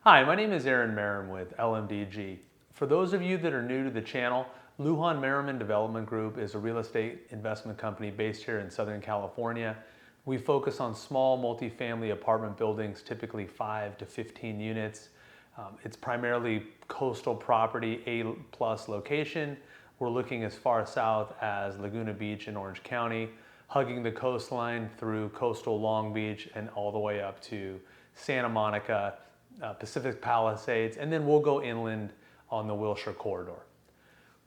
Hi, my name is Aaron Merriman with LMDG. For those of you that are new to the channel, Lujan Merriman Development Group is a real estate investment company based here in Southern California. We focus on small multifamily apartment buildings, typically 5 to 15 units. It's primarily coastal property, A+ location. We're looking as far south as Laguna Beach in Orange County, hugging the coastline through coastal Long Beach and all the way up to Santa Monica, Pacific Palisades, and then we'll go inland on the Wilshire Corridor.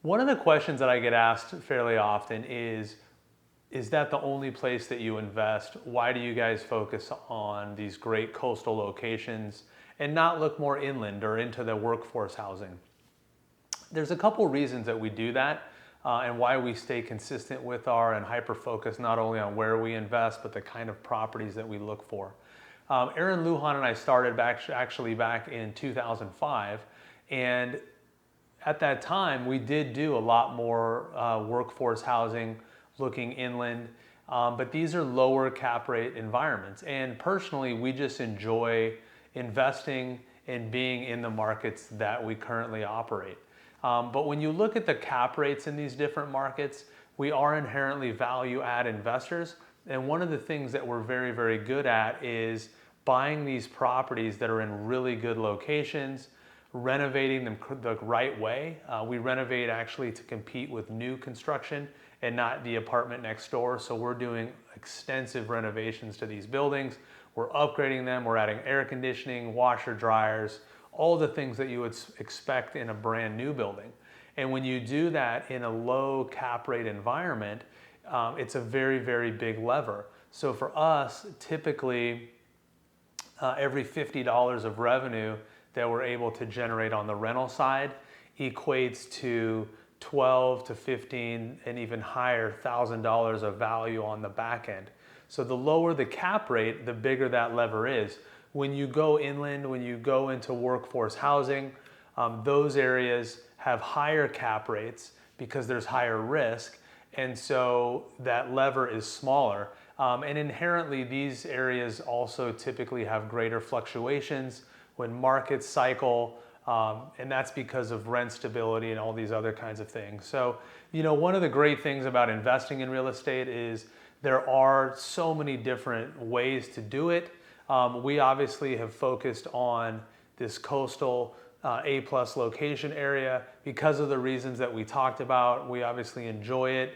One of the questions that I get asked fairly often is that the only place that you invest? Why do you guys focus on these great coastal locations and not look more inland or into the workforce housing? There's a couple reasons that we do that and why we stay consistent with and hyper-focus not only on where we invest, but the kind of properties that we look for. Aaron Lujan and I started actually back in 2005, and at that time we did do a lot more workforce housing looking inland, but these are lower cap rate environments, and personally we just enjoy investing and being in the markets that we currently operate. But when you look at the cap rates in these different markets, we are inherently value add investors, and one of the things that we're very, very good at is buying these properties that are in really good locations, renovating them the right way. We renovate actually to compete with new construction and not the apartment next door. So we're doing extensive renovations to these buildings. We're upgrading them. We're adding air conditioning, washer dryers, all the things that you would expect in a brand new building. And when you do that in a low cap rate environment, it's a very, very big lever. So for us, typically, every $50 of revenue that we're able to generate on the rental side equates to 12 to 15 and even higher $1,000 of value on the back end. So the lower the cap rate, the bigger that lever is. When you go inland, when you go into workforce housing, those areas have higher cap rates because there's higher risk, and so that lever is smaller. And inherently, these areas also typically have greater fluctuations when markets cycle, and that's because of rent stability and all these other kinds of things. So, one of the great things about investing in real estate is there are so many different ways to do it. We obviously have focused on this coastal A+ location area because of the reasons that we talked about. We obviously enjoy it.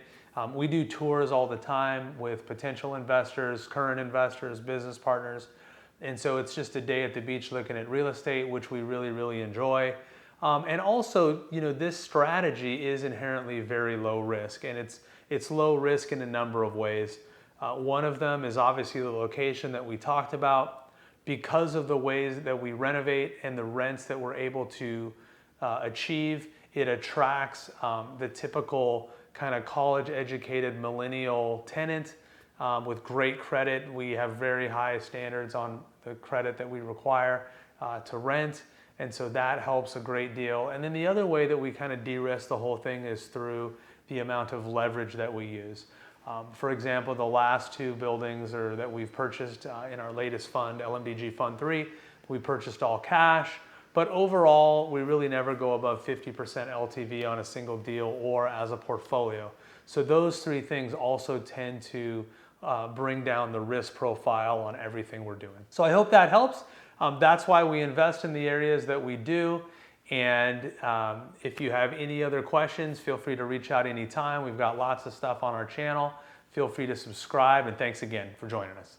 We do tours all the time with potential investors, current investors, business partners. And so it's just a day at the beach looking at real estate, which we really, really enjoy. And also, this strategy is inherently very low risk, and it's low risk in a number of ways. One of them is obviously the location that we talked about. Because of the ways that we renovate and the rents that we're able to achieve, it attracts the typical kind of college-educated millennial tenant with great credit. We have very high standards on the credit that we require to rent, and so that helps a great deal. And then the other way that we kind of de-risk the whole thing is through the amount of leverage that we use. For example, the last two buildings that we've purchased in our latest fund, LMDG Fund 3, we purchased all cash. But overall, we really never go above 50% LTV on a single deal or as a portfolio. So those three things also tend to bring down the risk profile on everything we're doing. So I hope that helps. That's why we invest in the areas that we do. And if you have any other questions, feel free to reach out anytime. We've got lots of stuff on our channel. Feel free to subscribe, and thanks again for joining us.